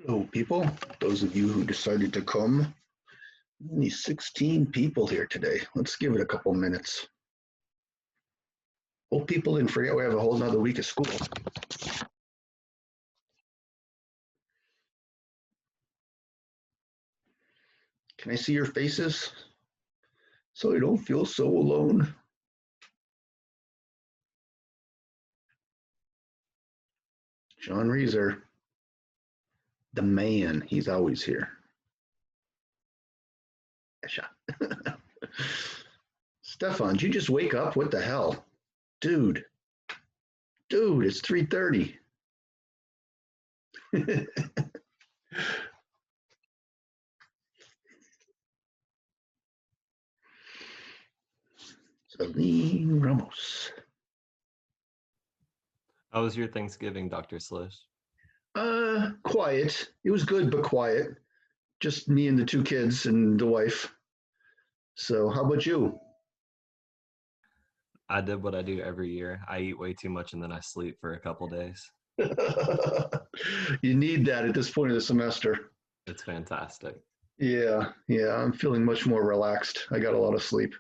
Hello, people. Those of you who decided to come. Only 16 people here today. Let's give it a couple minutes. Hope people didn't forget we have a whole nother week of school. Can I see your faces so I don't feel so alone? John Reeser, the man. He's always here. Stefan, did you just wake up? What the hell? Dude, it's 3:30. Celine Ramos. How was your Thanksgiving, Dr. Slish? Quiet. It was good, but quiet. Just me and the two kids and the wife. So how about you? I did what I do every year. I eat way too much and then I sleep for a couple days. You need that at this point of the semester. It's fantastic. Yeah, I'm feeling much more relaxed. I got a lot of sleep.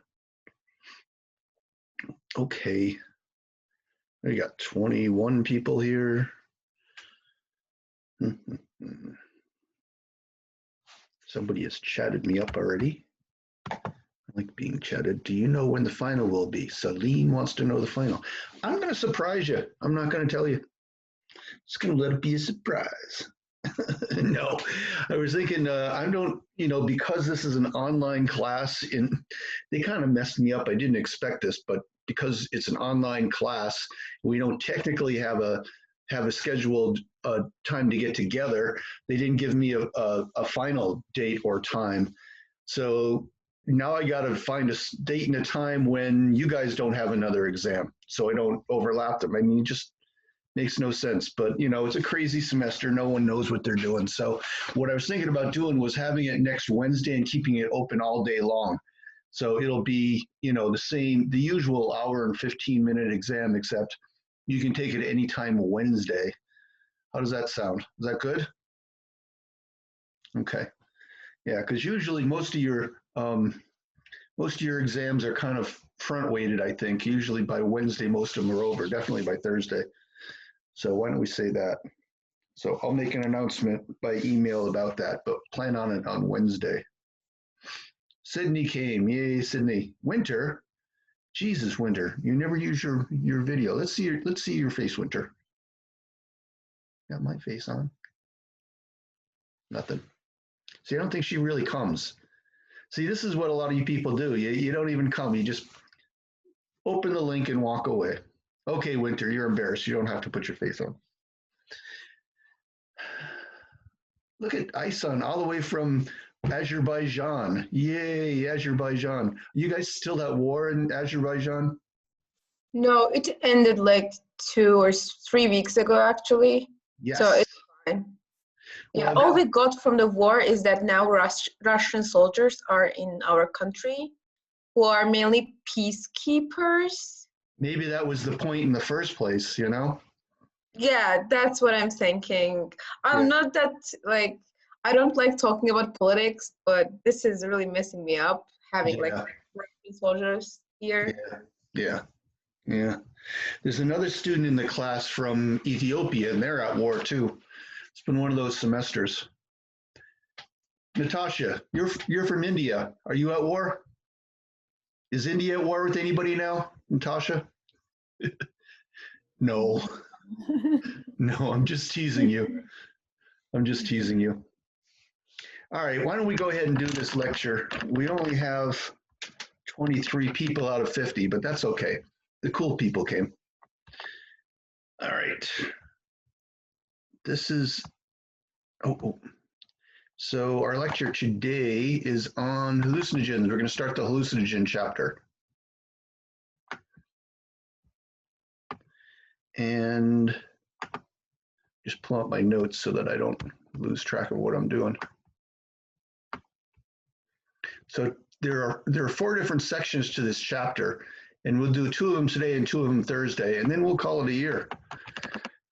Okay. We got 21 people here. Somebody has chatted me up already. I like being chatted. Do you know when the final will be? Celine wants to know the final. I'm going to surprise you. I'm not going to tell you. Just going to let it be a surprise. No, I was thinking, I don't, because this is an online class, they kind of messed me up. I didn't expect this, but because it's an online class, we don't technically have a scheduled time to get together. They didn't give me a final date or time. So now I got to find a date and a time when you guys don't have another exam, so I don't overlap them. I mean, it just makes no sense, but it's a crazy semester. No one knows what they're doing. So what I was thinking about doing was having it next Wednesday and keeping it open all day long. So it'll be, the usual hour and 15-minute exam, except you can take it any time Wednesday. How does that sound? Is that good? Okay. Yeah, because usually most of your exams are kind of front weighted, I think. Usually by Wednesday, most of them are over, definitely by Thursday. So why don't we say that? So I'll make an announcement by email about that, but plan on it on Wednesday. Sydney came. Yay, Sydney. Winter? Jesus, Winter. You never use your video. Let's see your face, Winter. Got my face on. Nothing. See, I don't think she really comes. See, this is what a lot of you people do. You don't even come. You just open the link and walk away. Okay, Winter, you're embarrassed. You don't have to put your face on. Look at Isan all the way from Azerbaijan. Yay, Azerbaijan. You guys still at war in Azerbaijan? No, it ended like 2 or 3 weeks ago, actually. Yes. So it's fine. Yeah, all we got from the war is that now Russian soldiers are in our country, who are mainly peacekeepers. Maybe that was the point in the first place, Yeah, that's what I'm thinking. I'm not that, I don't like talking about politics, but this is really messing me up, having Russian soldiers here. Yeah. There's another student in the class from Ethiopia, and they're at war too. It's been one of those semesters. Natasha, you're from India. Are you at war? Is India at war with anybody now, Natasha? No. No, I'm just teasing you. All right, why don't we go ahead and do this lecture? We only have 23 people out of 50, but that's okay. The cool people came. All right. This is, so our lecture today is on hallucinogens. We're going to start the hallucinogen chapter. And just pull up my notes so that I don't lose track of what I'm doing. So there are 4 different sections to this chapter, and we'll do 2 of them today and 2 of them Thursday, and then we'll call it a year.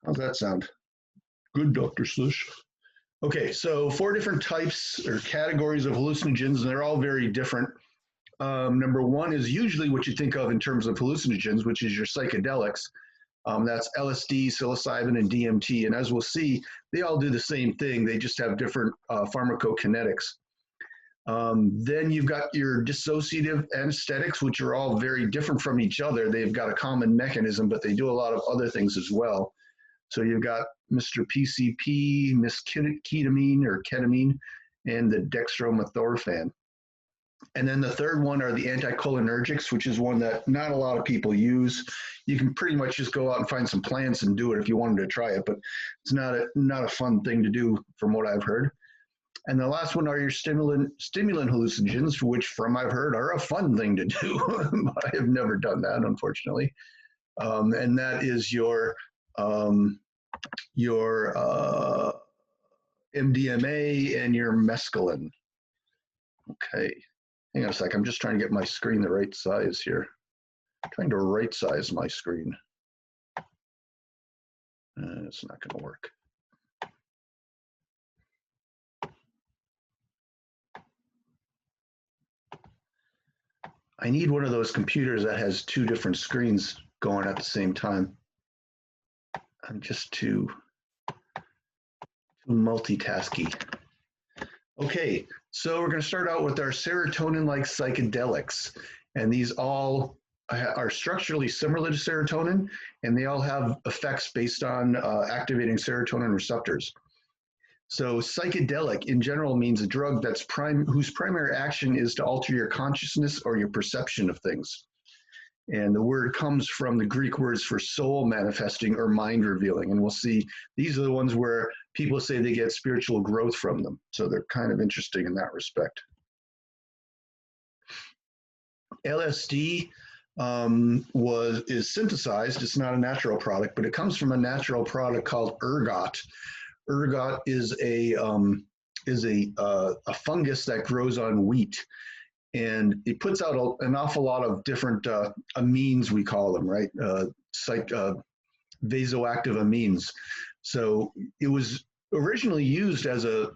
How's that sound? Good, Dr. Slish. Okay, so 4 different types or categories of hallucinogens, and they're all very different. Number 1 is usually what you think of in terms of hallucinogens, which is your psychedelics. That's LSD, psilocybin, and DMT. And as we'll see, they all do the same thing. They just have different pharmacokinetics. Then you've got your dissociative anesthetics, which are all very different from each other. They've got a common mechanism, but they do a lot of other things as well. So you've got Mr. PCP, Miss Ketamine or ketamine, and the dextromethorphan. And then the third one are the anticholinergics, which is one that not a lot of people use. You can pretty much just go out and find some plants and do it if you wanted to try it, but it's not a fun thing to do from what I've heard. And the last one are your stimulant hallucinogens, which from I've heard are a fun thing to do, but I have never done that, unfortunately. And that is your MDMA and your mescaline. Okay, hang on a sec. I'm just trying to get my screen the right size here. I'm trying to right size my screen. It's not going to work. I need one of those computers that has 2 different screens going at the same time. I'm just too multitasky. Okay, so we're going to start out with our serotonin-like psychedelics. And these all are structurally similar to serotonin, and they all have effects based on activating serotonin receptors. So psychedelic in general means a drug that's whose primary action is to alter your consciousness or your perception of things. And the word comes from the Greek words for soul manifesting or mind revealing. And we'll see these are the ones where people say they get spiritual growth from them. So they're kind of interesting in that respect. LSD is synthesized. It's not a natural product, but it comes from a natural product called ergot. Ergot is a fungus that grows on wheat. And it puts out an awful lot of different amines, we call them, right? Vasoactive amines. So it was originally used as a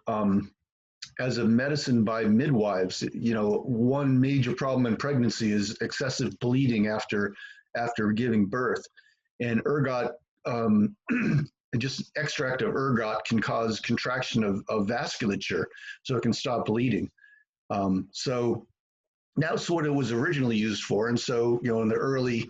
medicine by midwives. You know, one major problem in pregnancy is excessive bleeding after giving birth, and ergot. Just extract of ergot can cause contraction of vasculature, so it can stop bleeding. So that's what it was originally used for. And so, you know, in the early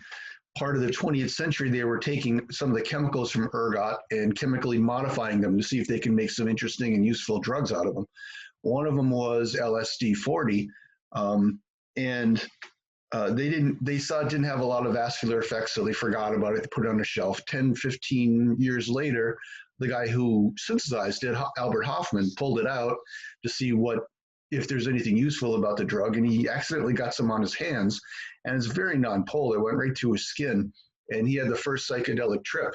part of the 20th century, they were taking some of the chemicals from ergot and chemically modifying them to see if they can make some interesting and useful drugs out of them. One of them was LSD-40, they saw it didn't have a lot of vascular effects, so they forgot about it. They put it on a shelf. 10, 15 years later, the guy who synthesized it, Albert Hofmann, pulled it out to see if there's anything useful about the drug, and he accidentally got some on his hands, and it's very non-polar, went right to his skin, and he had the first psychedelic trip.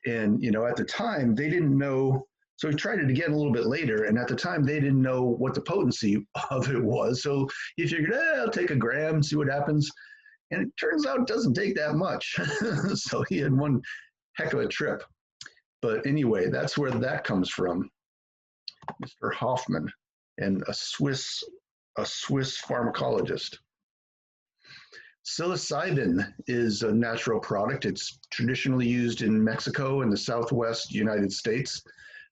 And, you know, at the time, they didn't know, so he tried it again a little bit later, and at the time, they didn't know what the potency of it was, so he figured, I'll take a gram, see what happens, and it turns out it doesn't take that much. So he had one heck of a trip. But anyway, that's where that comes from, Mr. Hofmann, and a Swiss pharmacologist. Psilocybin is a natural product. It's traditionally used in Mexico and the Southwest United States.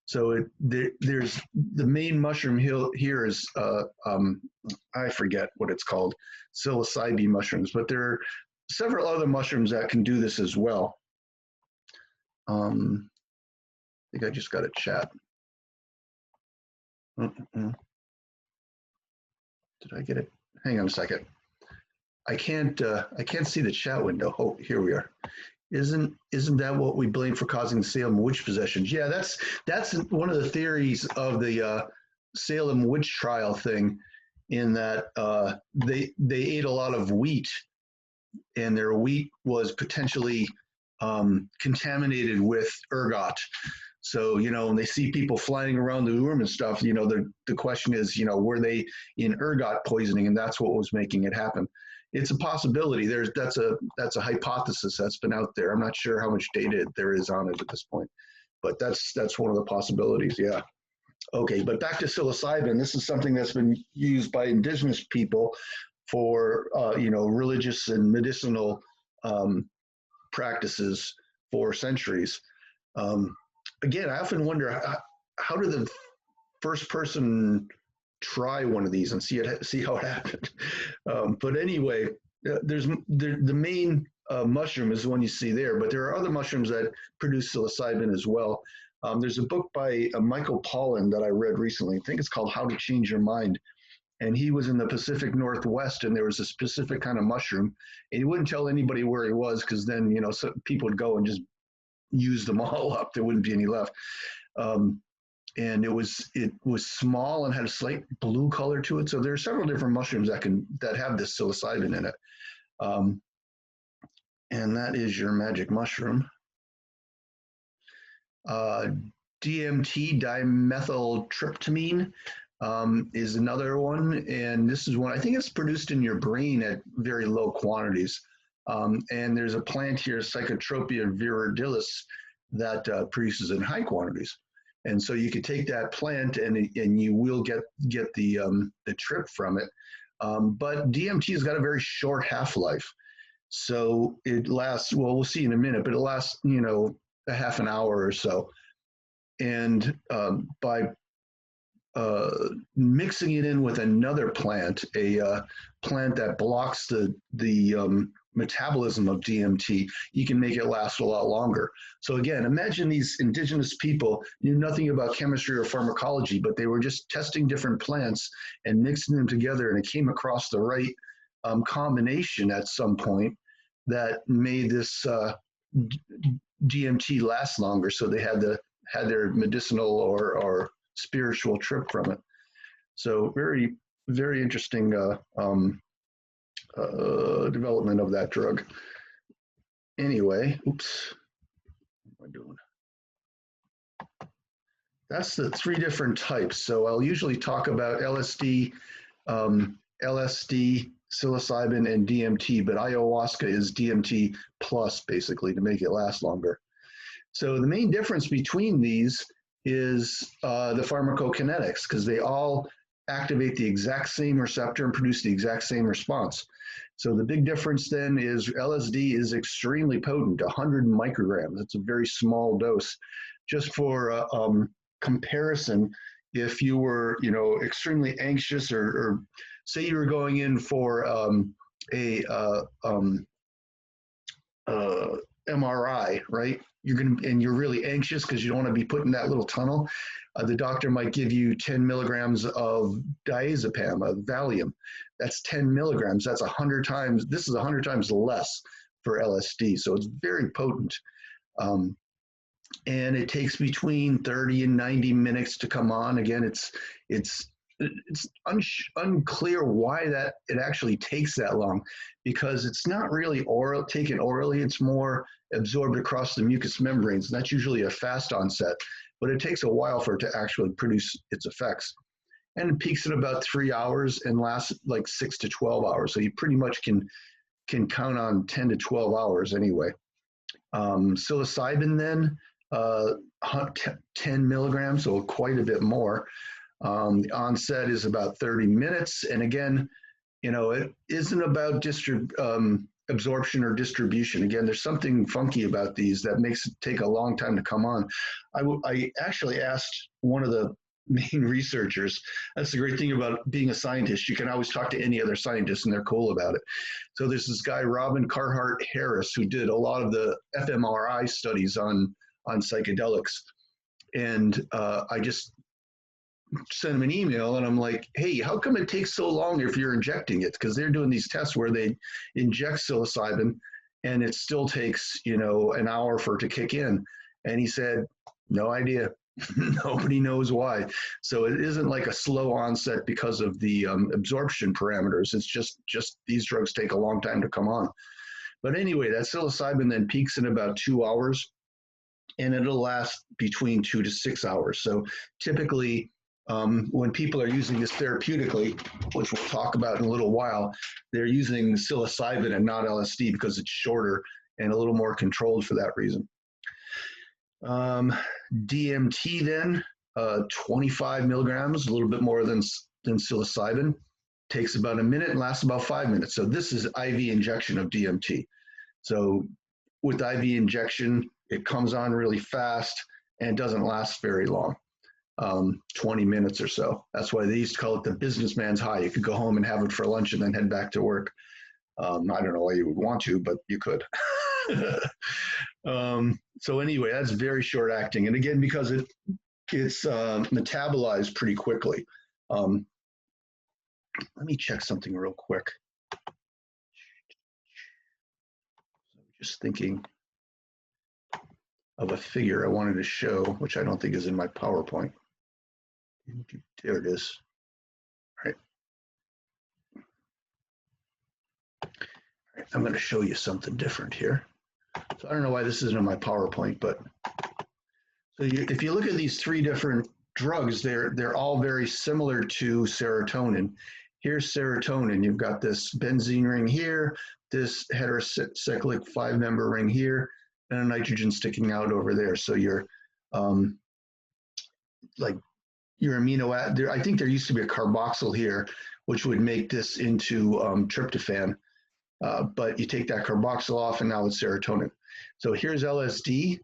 So there's the main mushroom here is, I forget what it's called, psilocybe mushrooms, but there are several other mushrooms that can do this as well. I think I just got a chat. Did I get it? Hang on a second. I can't see the chat window. Oh, here we are. Isn't that what we blame for causing the Salem witch possessions? Yeah, that's one of the theories of the Salem witch trial thing, in that they ate a lot of wheat, and their wheat was potentially contaminated with ergot. So, you know, when they see people flying around the room and stuff, you know, the question is, you know, were they in ergot poisoning, and that's what was making it happen. It's a possibility. That's a hypothesis that's been out there. I'm not sure how much data there is on it at this point, but that's one of the possibilities. Yeah. Okay, but back to psilocybin. This is something that's been used by indigenous people for, religious and medicinal um, practices for centuries. Um, Again, I often wonder how did the first person try one of these and see how it happened. But anyway, the main mushroom is the one you see there, but there are other mushrooms that produce psilocybin as well. There's a book by Michael Pollan that I read recently. I think it's called How to Change Your Mind. And he was in the Pacific Northwest, and there was a specific kind of mushroom, and he wouldn't tell anybody where he was because then so people would go and just use them all up. There wouldn't be any left. And it was small and had a slight blue color to it. So there are several different mushrooms that have this psilocybin in it. And that is your magic mushroom. DMT, dimethyltryptamine, is another one. And this is one, I think it's produced in your brain at very low quantities. And there's a plant here, Psychotropia viridilis, that produces in high quantities. And so you could take that plant and you will get the trip from it. But DMT has got a very short half-life. So it lasts, well, we'll see in a minute, but it lasts, a half an hour or so. And by mixing it in with another plant, a plant that blocks the metabolism of DMT, you can make it last a lot longer. So again, imagine these indigenous people knew nothing about chemistry or pharmacology, but they were just testing different plants and mixing them together, and it came across the right combination at some point that made this DMT last longer. So they had their medicinal or spiritual trip from it. So very, very interesting development of that drug. Anyway, oops, what am I doing? That's the 3 different types. So I'll usually talk about LSD, psilocybin, and DMT, but ayahuasca is DMT plus, basically, to make it last longer. So the main difference between these is the pharmacokinetics, because they all activate the exact same receptor and produce the exact same response. So the big difference then is LSD is extremely potent, 100 micrograms. It's a very small dose. Just for comparison, if you were, extremely anxious, or say you were going in for MRI, right? You're really anxious because you don't want to be put in that little tunnel. The doctor might give you 10 milligrams of diazepam, of Valium. That's 10 milligrams. That's 100 times. This is 100 times less for LSD. So it's very potent. And it takes between 30 and 90 minutes to come on. Again, it's unclear why that it actually takes that long, because it's not really taken orally. It's more absorbed across the mucous membranes. And that's usually a fast onset, but it takes a while for it to actually produce its effects. And it peaks in about 3 hours and lasts like 6 to 12 hours. So you pretty much can count on 10 to 12 hours anyway. Psilocybin then, 10 milligrams, so quite a bit more. The onset is about 30 minutes. And again, it isn't about absorption or distribution. Again, there's something funky about these that makes it take a long time to come on. I actually asked one of the main researchers. That's the great thing about being a scientist. You can always talk to any other scientist and they're cool about it. So there's this guy, Robin Carhart Harris, who did a lot of the fMRI studies on psychedelics. And I just sent him an email and I'm like, hey, how come it takes so long if you're injecting it? Because they're doing these tests where they inject psilocybin and it still takes, an hour for it to kick in. And he said, no idea. Nobody knows why. So it isn't like a slow onset because of the absorption parameters. It's just these drugs take a long time to come on. But anyway, that psilocybin then peaks in about 2 hours and it'll last between 2 to 6 hours. So typically, when people are using this therapeutically, which we'll talk about in a little while, they're using psilocybin and not LSD because it's shorter and a little more controlled for that reason. DMT then, 25 milligrams, a little bit more than psilocybin. Takes about a minute and lasts about 5 minutes. So this is IV injection of DMT. So with IV injection, it comes on really fast and doesn't last very long, 20 minutes or so. That's why they used to call it the businessman's high. You could go home and have it for lunch and then head back to work. I don't know why you would want to, but you could. So anyway, that's very short acting. And again, because it's metabolized pretty quickly. Let me check something real quick. Just thinking of a figure I wanted to show, which I don't think is in my PowerPoint. There it is. All right. I'm going to show you something different here. So I don't know why this isn't in my PowerPoint, but so if you look at these 3 different drugs, they're all very similar to serotonin. Here's serotonin. You've got this benzene ring here, this heterocyclic 5-member ring here, and a nitrogen sticking out over there. So your amino acid. I think there used to be a carboxyl here, which would make this into tryptophan. But you take that carboxyl off, and now it's serotonin. So here's LSD.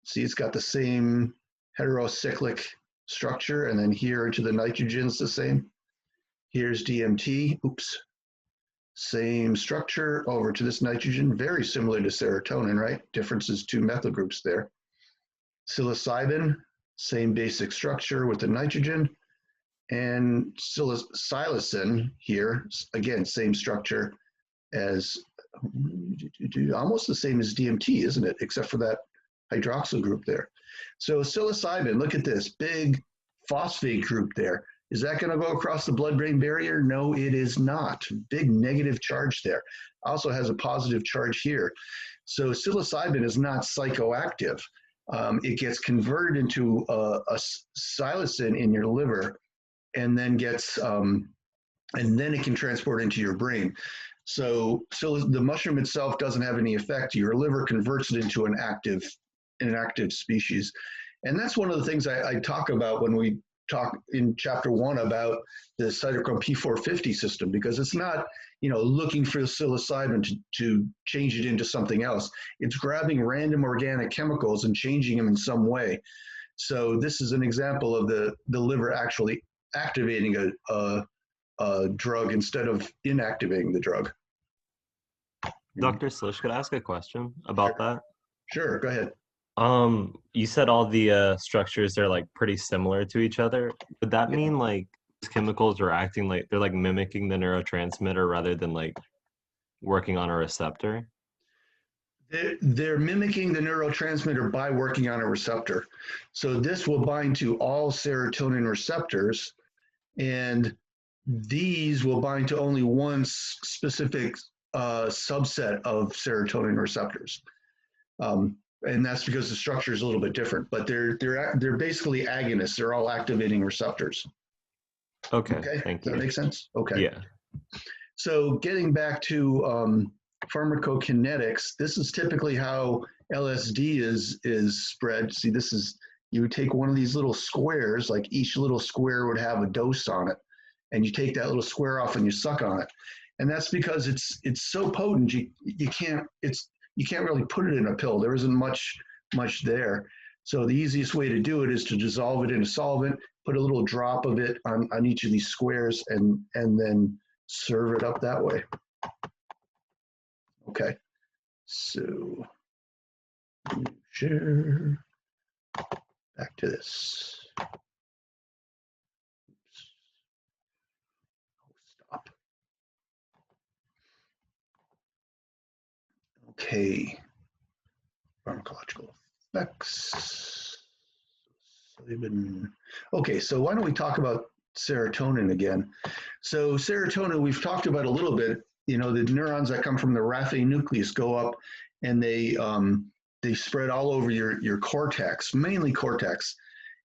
See, it's got the same heterocyclic structure, and then here into the nitrogen's the same. Here's DMT. Oops. Same structure over to this nitrogen, very similar to serotonin, right? Difference is 2 methyl groups there. Psilocybin, same basic structure with the nitrogen. And psilocin here, again, same structure as, almost the same as DMT, isn't it? Except for that hydroxyl group there. So psilocybin, look at this big phosphate group there. Is that going to go across the blood-brain barrier? No, it is not. Big negative charge there. Also has a positive charge here. So psilocybin is not psychoactive. It gets converted into a psilocin in your liver, and then it can transport into your brain. So the mushroom itself doesn't have any effect. Your liver converts it into an active species. And that's one of the things I talk about when we talk in chapter 1 about the cytochrome P450 system, because it's not, looking for the psilocybin to change it into something else. It's grabbing random organic chemicals and changing them in some way. So this is an example of the liver actually activating a drug instead of inactivating the drug. Dr. Slish, could I ask a question about that? Sure, go ahead. You said all the structures are like pretty similar to each other. Would that mean like these chemicals are acting like they're like mimicking the neurotransmitter rather than like working on a receptor? They're mimicking the neurotransmitter by working on a receptor. So this will bind to all serotonin receptors, and these will bind to only one specific subset of serotonin receptors. And that's because the structure is a little bit different, but they're basically agonists. They're all activating receptors. Okay, thank you. Does that make sense? Okay. Yeah. So getting back to pharmacokinetics, this is typically how LSD is spread. See, you would take one of these little squares, like each little square would have a dose on it, and you take that little square off and you suck on it. And that's because it's so potent, you can't really put it in a pill. There isn't much there. So the easiest way to do it is to dissolve it in a solvent, put a little drop of it on each of these squares, and then serve it up that way. Okay, so share, back to this. Oops. Stop. Okay, pharmacological effects. Okay, so why don't we talk about serotonin again? So serotonin, we've talked about a little bit. The neurons that come from the raphe nucleus go up, and they spread all over your cortex, mainly cortex,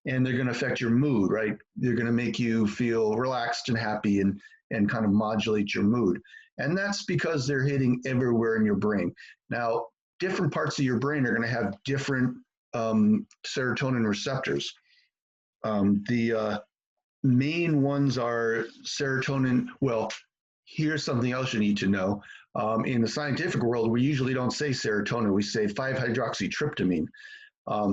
and they're going to affect your mood, right? They're going to make you feel relaxed and happy and kind of modulate your mood. And that's because they're hitting everywhere in your brain. Now, different parts of your brain are going to have different serotonin receptors. The main ones are serotonin. Well, here's something else you need to know. In the scientific world, we usually don't say serotonin, we say 5-hydroxytryptamine,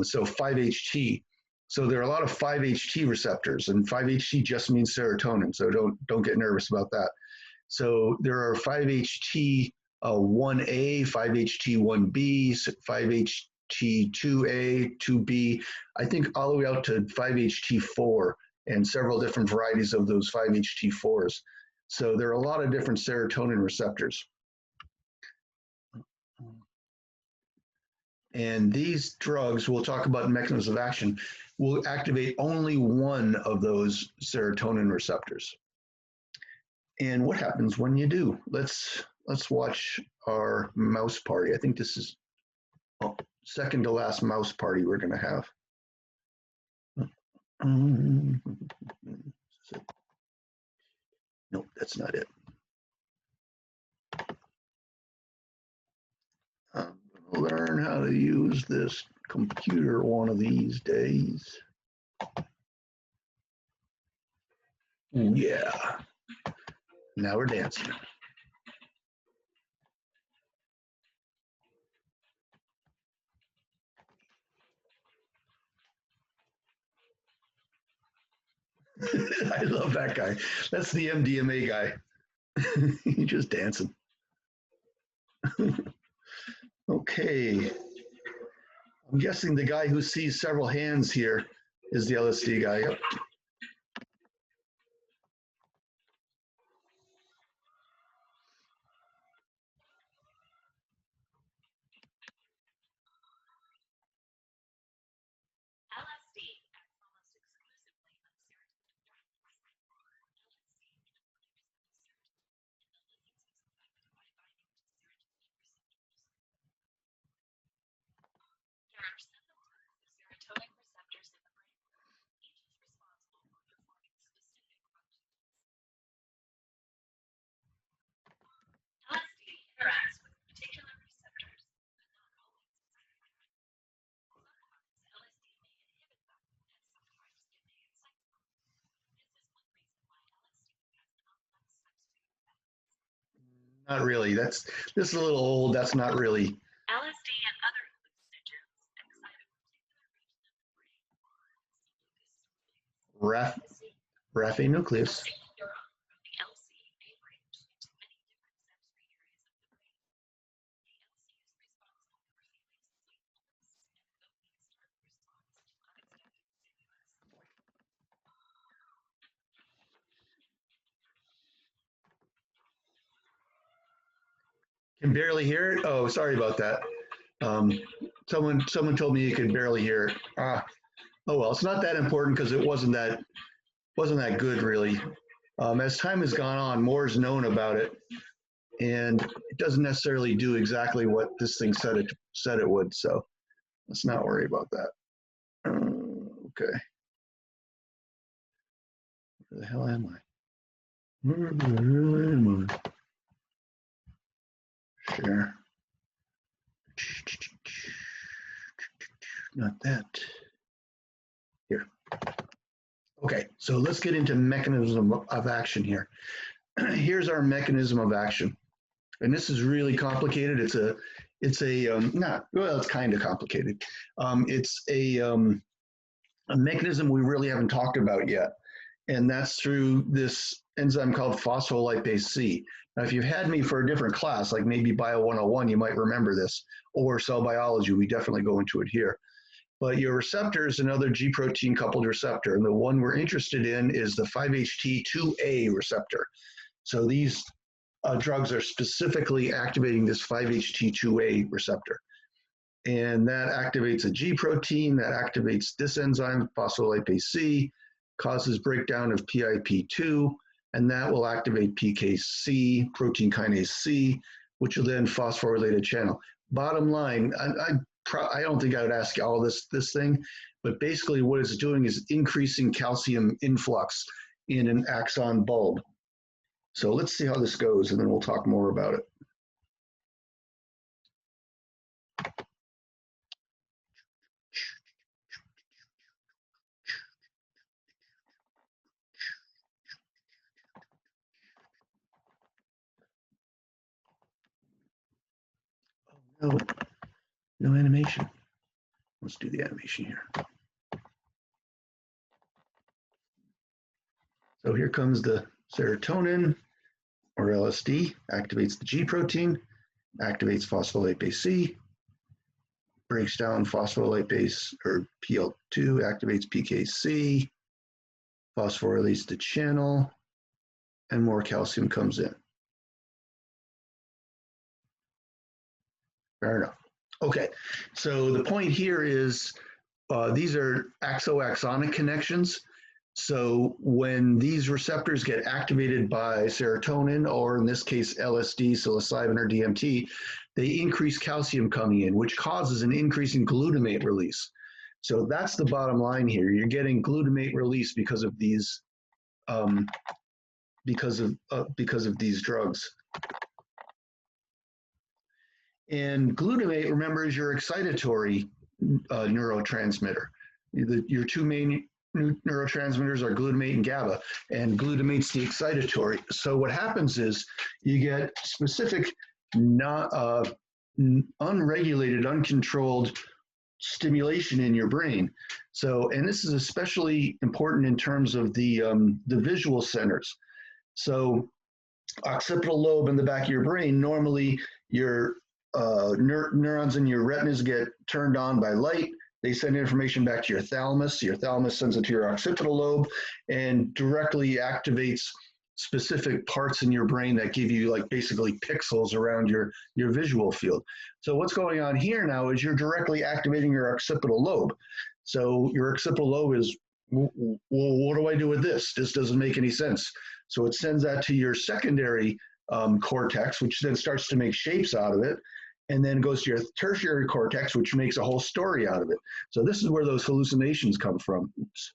so 5-HT. So there are a lot of 5-HT receptors, and 5-HT just means serotonin, so don't get nervous about that. So there are 5-HT 1A, 5-HT 1B, 5-HT 2A, 2B, I think all the way out to 5-HT 4, and several different varieties of those 5-HT 4s. So there are a lot of different serotonin receptors. And these drugs, we'll talk about mechanisms of action, will activate only one of those serotonin receptors. And what happens when you do? Let's watch our mouse party. I think this is second to last mouse party we're going to have. Nope, that's not it. I'm going to learn how to use this computer one of these days. Yeah. Now we're dancing. I love that guy. That's the MDMA guy. He's just dancing. Okay. I'm guessing the guy who sees several hands here is the LSD guy. Yep. Not really. This is a little old. That's not really. LSD and other hallucinogens excite a particular region of the brain. Raphe nucleus. Can barely hear it. Oh, sorry about that. Someone told me you could barely hear it. Oh well, it's not that important because it wasn't that good really. As time has gone on, more is known about it, and it doesn't necessarily do exactly what this thing said it would. So let's not worry about that. Okay. Where the hell am I? Where the hell am I? Share. Not that. Here. Okay, so let's get into mechanism of action here. Here's our mechanism of action. And this is really complicated. It's kind of complicated. It's a mechanism we really haven't talked about yet. And that's through this enzyme called phospholipase C. Now, if you've had me for a different class, like maybe BIO101, you might remember this, or cell biology, we definitely go into it here. But your receptor is another G protein coupled receptor, and the one we're interested in is the 5-HT2A receptor. So these drugs are specifically activating this 5-HT2A receptor. And that activates a G protein, that activates this enzyme, phospholipase C, causes breakdown of PIP2, and that will activate PKC, protein kinase C, which will then phosphorylate a channel. Bottom line, I don't think I would ask you all this thing, but basically what it's doing is increasing calcium influx in an axon bulb. So let's see how this goes, and then we'll talk more about it. No, no animation. Let's do the animation here. So here comes the serotonin, or LSD, activates the G protein, activates phospholipase C, breaks down phospholipase, or PL2, activates PKC, phosphorylates the channel, and more calcium comes in. Fair enough. Okay, so the point here is these are axoaxonic connections. So when these receptors get activated by serotonin, or in this case LSD, psilocybin, or DMT, they increase calcium coming in, which causes an increase in glutamate release. So that's the bottom line here. You're getting glutamate release because of these these drugs. And glutamate, remember, is your excitatory neurotransmitter. Your two main neurotransmitters are glutamate and GABA, and glutamate's the excitatory. So what happens is you get specific, unregulated, uncontrolled stimulation in your brain. So, and this is especially important in terms of the visual centers. So, occipital lobe in the back of your brain, normally your neurons in your retinas get turned on by light. They send information back to your thalamus. Your thalamus sends it to your occipital lobe and directly activates specific parts in your brain that give you like basically pixels around your visual field. So what's going on here now is you're directly activating your occipital lobe. So your occipital lobe is, well, what do I do with this? This doesn't make any sense. So it sends that to your secondary cortex, which then starts to make shapes out of it, and then goes to your tertiary cortex, which makes a whole story out of it. So this is where those hallucinations come from. Oops.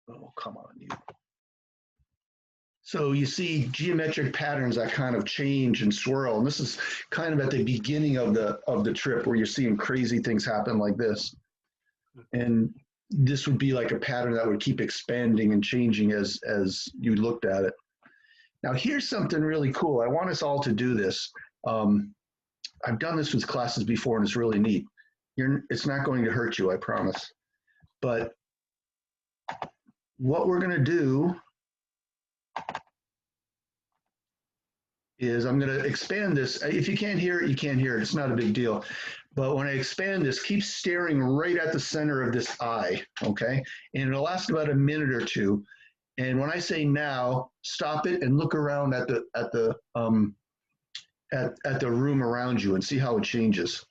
Oh, come on, you. So you see geometric patterns that kind of change and swirl. And this is kind of at the beginning of the trip where you're seeing crazy things happen like this. And this would be like a pattern that would keep expanding and changing as you looked at it. Now here's something really cool. I want us all to do this. I've done this with classes before and it's really neat. It's not going to hurt you, I promise. But what we're gonna do is I'm going to expand this. If you can't hear it, you can't hear it. It's not a big deal. But when I expand this, keep staring right at the center of this eye, okay? And it'll last about a minute or two. And when I say now, stop it and look around at the room around you and see how it changes.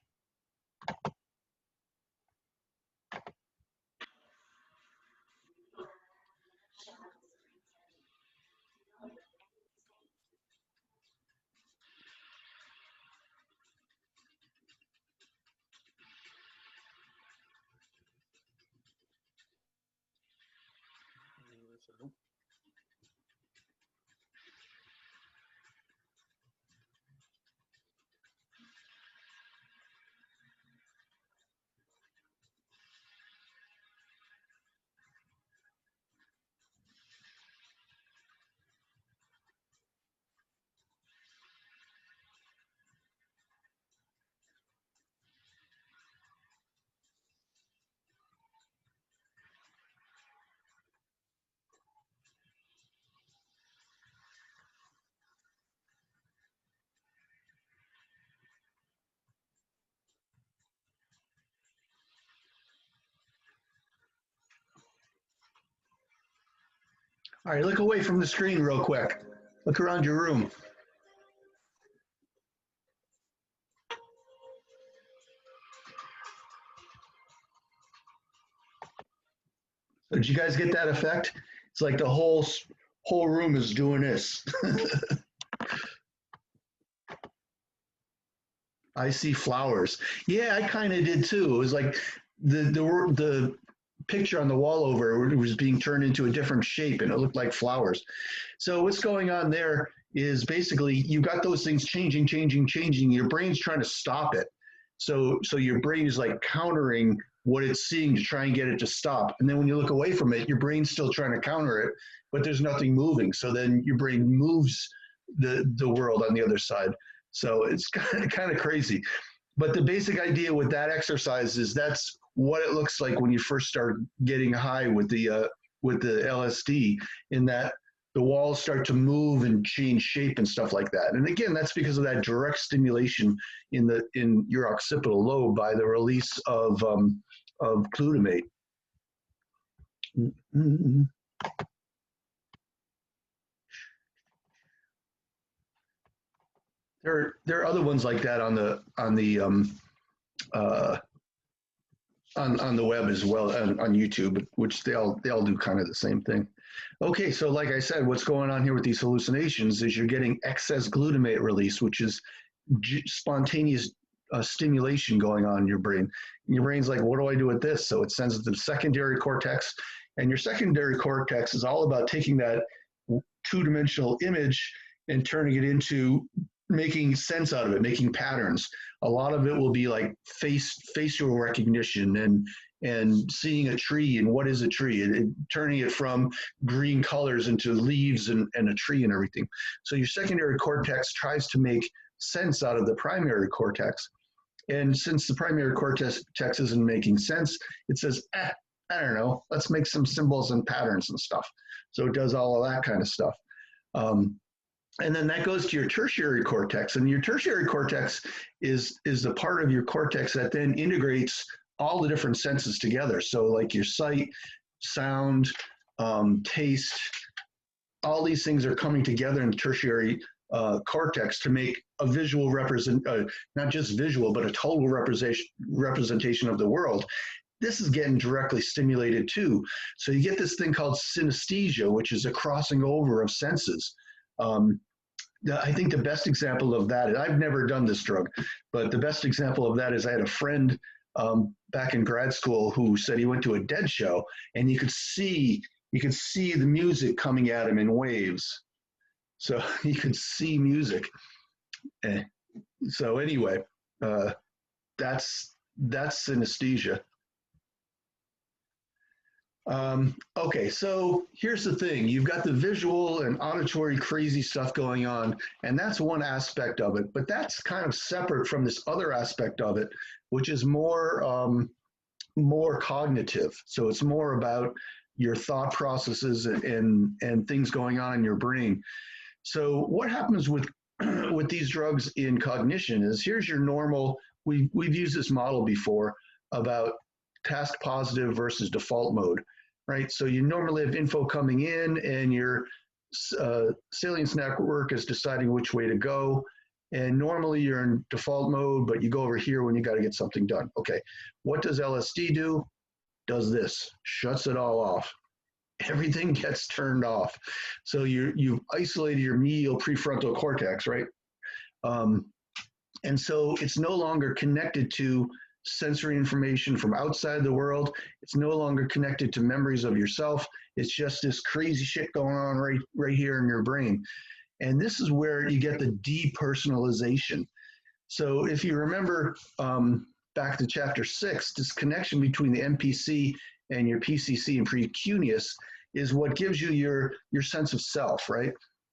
All right, look away from the screen real quick. Look around your room. So did you guys get that effect? It's like the whole room is doing this. I see flowers. Yeah, I kind of did too. It was like the picture on the wall over, it was being turned into a different shape and it looked like flowers. So what's going on there is basically you got those things changing. Your brain's trying to stop it. So your brain is like countering what it's seeing to try and get it to stop. And then when you look away from it, your brain's still trying to counter it, but there's nothing moving. So then your brain moves the world on the other side. So it's kind of crazy. But the basic idea with that exercise is that's what it looks like when you first start getting high with the LSD, in that the walls start to move and change shape and stuff like that. And again, that's because of that direct stimulation in your occipital lobe by the release of glutamate. Mm-hmm. There are other ones like that on the web as well, on YouTube, which they all do kind of the same thing. Okay, so like I said, what's going on here with these hallucinations is you're getting excess glutamate release, which is spontaneous stimulation going on in your brain. And your brain's like, what do I do with this? So it sends it to the secondary cortex, and your secondary cortex is all about taking that two-dimensional image and turning it into making sense out of it, making patterns. A lot of it will be like facial recognition and seeing a tree and what is a tree, and turning it from green colors into leaves and a tree and everything. So your secondary cortex tries to make sense out of the primary cortex. And since the primary cortex isn't making sense, it says, I don't know, let's make some symbols and patterns and stuff. So it does all of that kind of stuff. And then that goes to your tertiary cortex. And your tertiary cortex is the part of your cortex that then integrates all the different senses together. So like your sight, sound, taste, all these things are coming together in the tertiary cortex to make a visual not just visual, but a total representation of the world. This is getting directly stimulated too. So you get this thing called synesthesia, which is a crossing over of senses. I think the best example of that, and I've never done this drug, but the best example of that is I had a friend back in grad school who said he went to a Dead show, and you could see the music coming at him in waves. So he could see music. So anyway, that's synesthesia. Okay, so here's the thing. You've got the visual and auditory crazy stuff going on, and that's one aspect of it, but that's kind of separate from this other aspect of it, which is more cognitive. So it's more about your thought processes and things going on in your brain. So what happens with these drugs in cognition is, here's your normal, we've used this model before about task positive versus default mode, right? So you normally have info coming in, and your salience network is deciding which way to go. And normally you're in default mode, but you go over here when you got to get something done. Okay, what does LSD do? Does this, shuts it all off. Everything gets turned off. So you've isolated your medial prefrontal cortex, right? And so it's no longer connected to sensory information from outside the world. It's no longer connected to memories of yourself. It's just this crazy shit going on right here in your brain. And this is where you get the depersonalization. So if you remember back to chapter 6, this connection between the MPC and your PCC and precuneus is what gives you your sense of self, right?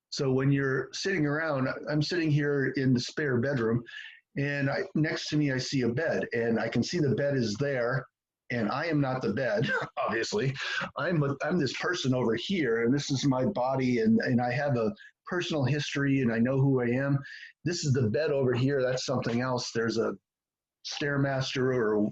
So when you're sitting around, I'm sitting here in the spare bedroom, and next to me I see a bed, and I can see the bed is there, and I am not the bed, obviously. I'm this person over here, and this is my body, and I have a personal history, and I know who I am. This is the bed over here. That's something else. There's a Stairmaster or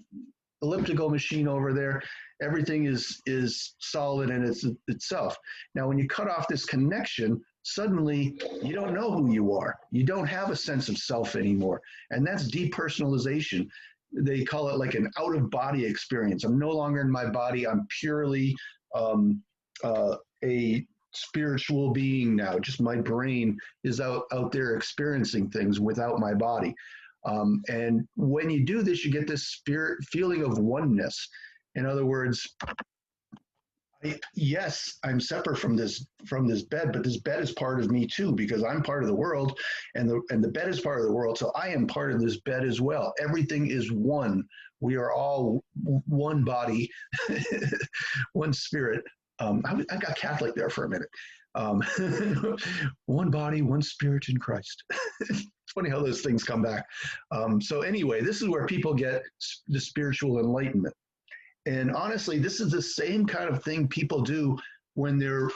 elliptical machine over there. Everything is solid and it's itself. Now, when you cut off this connection, suddenly you don't know who you are. You don't have a sense of self anymore. And that's depersonalization. They call it like an out-of-body experience. I'm no longer in my body. I'm purely a spiritual being now. Just my brain is out there experiencing things without my body. And when you do this, you get this spirit feeling of oneness. In other words, yes, I'm separate from this bed, but this bed is part of me too, because I'm part of the world, and the bed is part of the world. So I am part of this bed as well. Everything is one. We are all one body, one spirit. I got Catholic there for a minute. Um, one body, one spirit in Christ. It's funny how those things come back. So anyway, this is where people get the spiritual enlightenment. And honestly, this is the same kind of thing people do when they're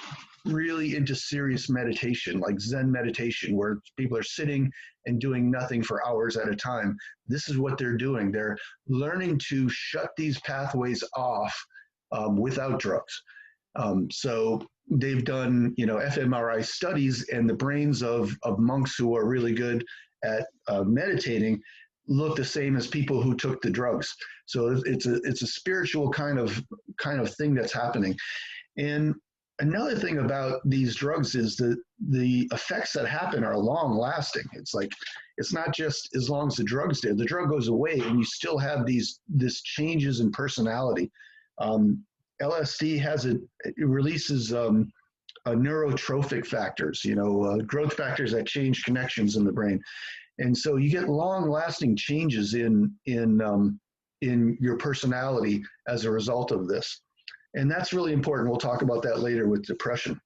really into serious meditation, like Zen meditation, where people are sitting and doing nothing for hours at a time. This is what they're doing. They're learning to shut these pathways off without drugs. So they've done, fMRI studies, and the brains of monks who are really good at meditating look the same as people who took the drugs. So it's a spiritual kind of thing that's happening. And another thing about these drugs is that the effects that happen are long lasting. It's like, it's not just as long as the drug's there. The drug goes away and you still have this changes in personality. LSD it releases neurotrophic factors, growth factors that change connections in the brain. And so you get long-lasting changes in your personality as a result of this. And that's really important. We'll talk about that later with depression.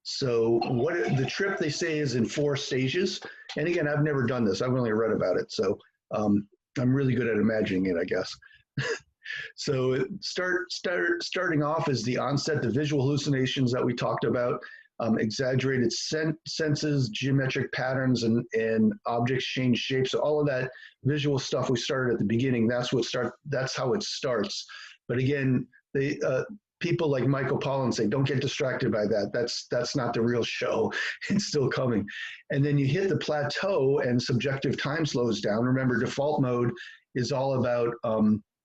So the trip, they say, is in 4 stages. And again, I've never done this. I've only read about it. So I'm really good at imagining it, I guess. So starting off is the onset, the visual hallucinations that we talked about, exaggerated senses, geometric patterns, and objects change shape. So all of that visual stuff we started at the beginning, that's how it starts. But again, people like Michael Pollan say, don't get distracted by that. That's not the real show. It's still coming. And then you hit the plateau and subjective time slows down. Remember, default mode is all about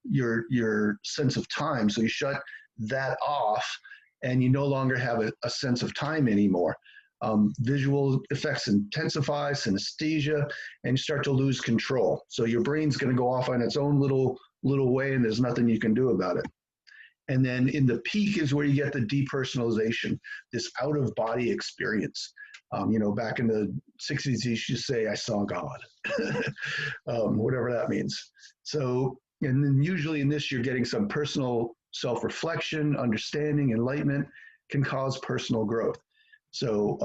your sense of time. So you shut that off and you no longer have a sense of time anymore. Visual effects intensify, synesthesia, and you start to lose control. So your brain's going to go off on its own little way, and there's nothing you can do about it. And then in the peak is where you get the depersonalization, this out-of-body experience. Back in the 60s, you used to say, I saw God, whatever that means. So, and then usually in this, you're getting some personal self-reflection, understanding, enlightenment can cause personal growth. So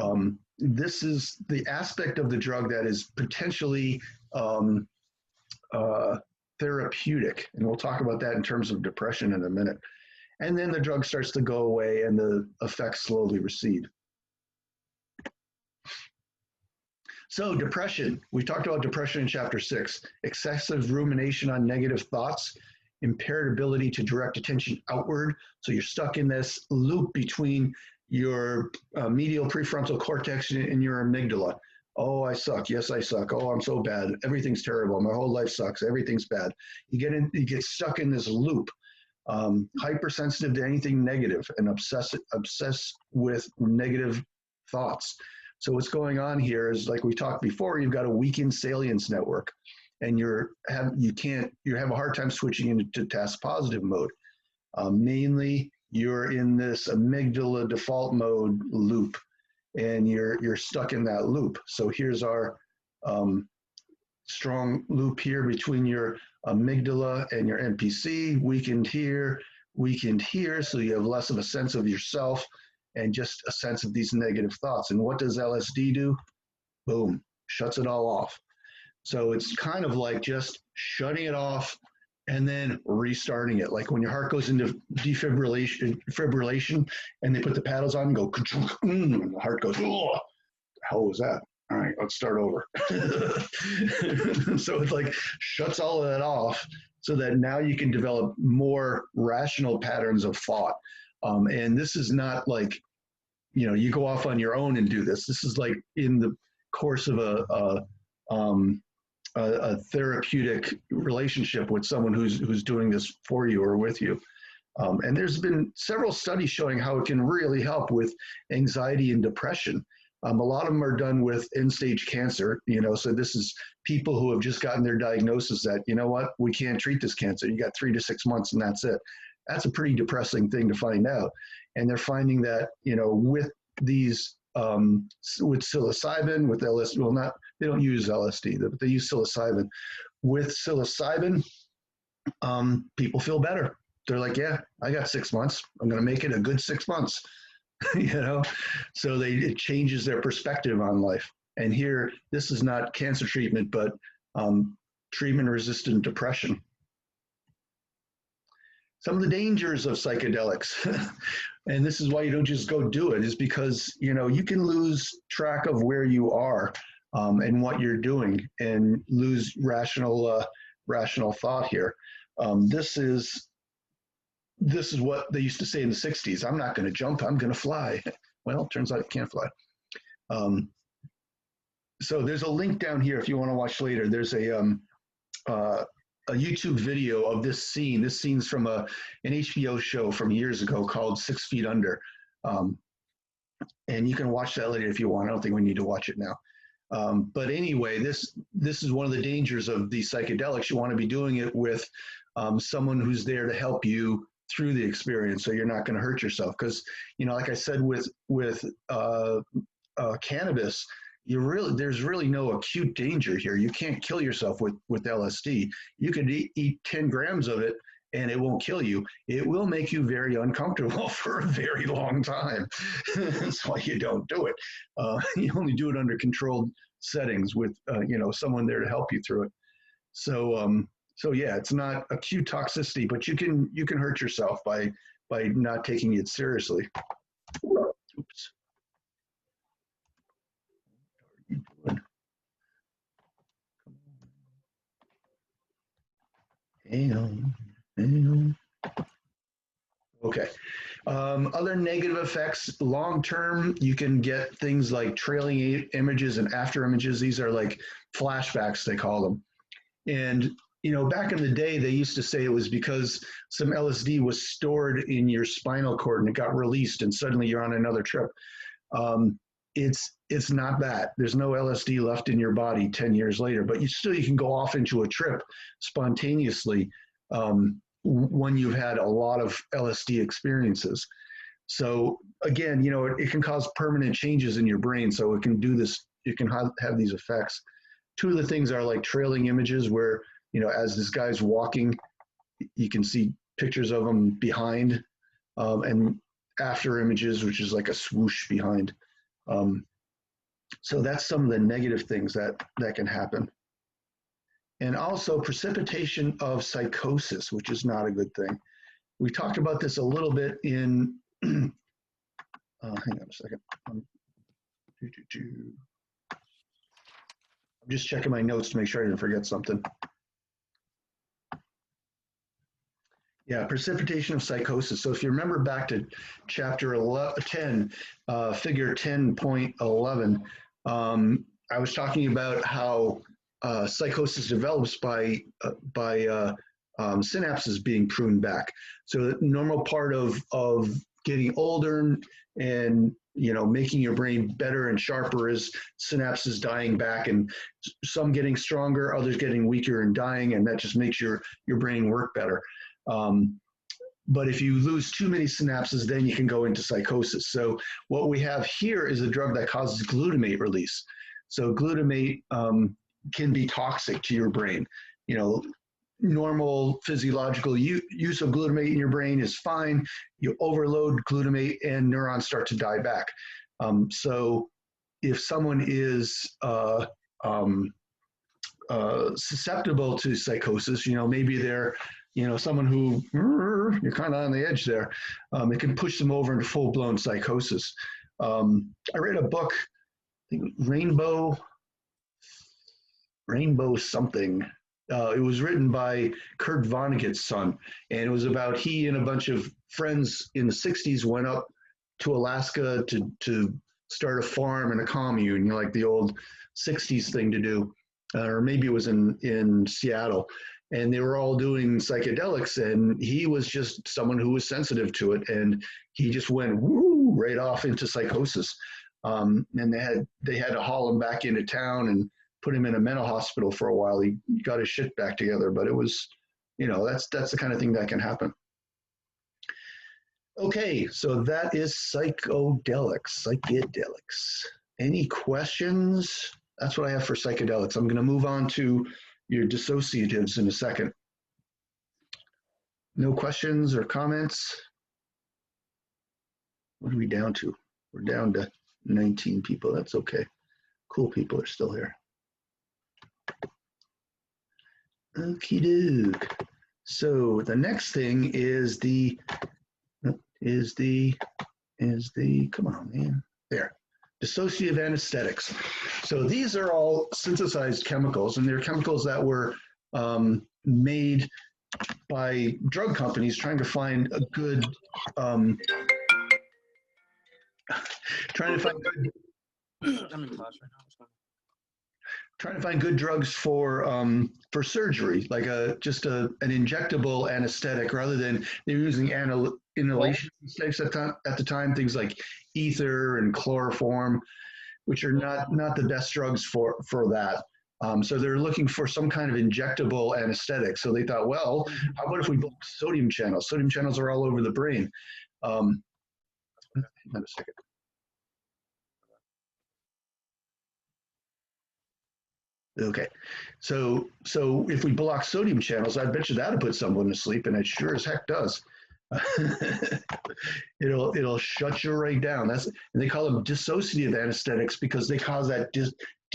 this is the aspect of the drug that is potentially therapeutic. And we'll talk about that in terms of depression in a minute. And then the drug starts to go away and the effects slowly recede. So depression, we talked about depression in chapter 6, excessive rumination on negative thoughts, impaired ability to direct attention outward. So you're stuck in this loop between your medial prefrontal cortex and your amygdala. Oh, I suck. Yes, I suck. Oh, I'm so bad. Everything's terrible. My whole life sucks. Everything's bad. You get stuck in this loop. Hypersensitive to anything negative and obsessed with negative thoughts. So what's going on here is, like we talked before, you've got a weakened salience network, and you have a hard time switching into task positive mode. Mainly, you're in this amygdala default mode loop, and you're stuck in that loop. So here's our strong loop here between your amygdala and your MPC, weakened here, so you have less of a sense of yourself and just a sense of these negative thoughts. And what does LSD do? Boom, shuts it all off. So it's kind of like just shutting it off and then restarting it. Like when your heart goes into defibrillation and they put the paddles on and go, and the heart goes, oh, the hell was that? All right, let's start over. So it's like shuts all of that off so that now you can develop more rational patterns of thought. And this is not like, you go off on your own and do this. This is like in the course of a therapeutic relationship with someone who's doing this for you or with you. And there's been several studies showing how it can really help with anxiety and depression. A lot of them are done with end-stage cancer, so this is people who have just gotten their diagnosis that, we can't treat this cancer. You got 3 to 6 months and that's it. That's a pretty depressing thing to find out. And they're finding that, with these, with psilocybin, with LSD, they don't use LSD, but they use psilocybin. With psilocybin, people feel better. they're like, yeah, I got 6 months. I'm going to make it a good 6 months. So it changes their perspective on life. And here, this is not cancer treatment, but treatment-resistant depression. Some of the dangers of psychedelics, and this is why you don't just go do it, is because you can lose track of where you are and what you're doing, and lose rational thought here. This is what they used to say in the 60s. I'm not going to jump, I'm going to fly. Well, turns out you can't fly. So there's a link down here if you want to watch later. There's a YouTube video of this scene. This scene's from an HBO show from years ago called 6 Feet Under. And you can watch that later if you want. I don't think we need to watch it now. But anyway, this is one of the dangers of these psychedelics. You want to be doing it with someone who's there to help you through the experience, so you're not going to hurt yourself. Because like I said, with cannabis, there's really no acute danger here. You can't kill yourself with LSD. You could eat 10 grams of it and it won't kill you. It will make you very uncomfortable for a very long time. That's why you don't do it. You only do it under controlled settings with someone there to help you through it. So yeah, it's not acute toxicity, but you can hurt yourself by not taking it seriously. Oops. Hang on. Okay. Other negative effects, long term, you can get things like trailing images and after images. These are like flashbacks, they call them. And back in the day, they used to say it was because some LSD was stored in your spinal cord and it got released, and suddenly you're on another trip. It's not that. There's no LSD left in your body 10 years later, but you can go off into a trip spontaneously when you've had a lot of LSD experiences. So again, it can cause permanent changes in your brain. So it can do this. It can have these effects. Two of the things are like trailing images, where as this guy's walking, you can see pictures of him behind, and after images, which is like a swoosh behind. So that's some of the negative things that can happen. And also precipitation of psychosis, which is not a good thing. We talked about this a little bit in, hang on a second. I'm just checking my notes to make sure I didn't forget something. Yeah, precipitation of psychosis. So if you remember back to chapter 10, figure 10.11, I was talking about how psychosis develops by synapses being pruned back. So the normal part of getting older and making your brain better and sharper is synapses dying back, and some getting stronger, others getting weaker and dying, and that just makes your brain work better. But if you lose too many synapses, then you can go into psychosis. So what we have here is a drug that causes glutamate release. So glutamate can be toxic to your brain. Normal physiological use of glutamate in your brain is fine. You overload glutamate and neurons start to die back. So if someone is susceptible to psychosis, maybe they're someone who you're kind of on the edge there, it can push them over into full-blown psychosis. I read a book, I think Rainbow something. It was written by Kurt Vonnegut's son, and it was about he and a bunch of friends in the 60s went up to Alaska to start a farm and a commune, like the old 60s thing to do, or maybe it was in Seattle. And they were all doing psychedelics, and he was just someone who was sensitive to it, and he just went right off into psychosis. And they had to haul him back into town and put him in a mental hospital for a while. He got his shit back together, but it was, that's the kind of thing that can happen. Okay, so that is psychedelics. Any questions? That's what I have for psychedelics. I'm going to move on to your dissociatives in a second. No questions or comments? What are we down to? We're down to 19 people. That's okay. Cool people are still here. Okie doke. So the next thing is the, come on, man. There. Dissociative anesthetics. So these are all synthesized chemicals, and they're chemicals that were made by drug companies trying to find a good, trying to find good, I'm in class right now. trying to find good drugs for surgery, like an injectable anesthetic, rather than they were using inhalation anesthetics at the time, things like ether and chloroform, which are not the best drugs for that. So they're looking for some kind of injectable anesthetic. So they thought, well, how about if we block sodium channels? Sodium channels are all over the brain. Hang on a second. Okay, so if we block sodium channels, I bet you that'll put someone to sleep, and it sure as heck does. It'll shut you right down. And they call them dissociative anesthetics because they cause that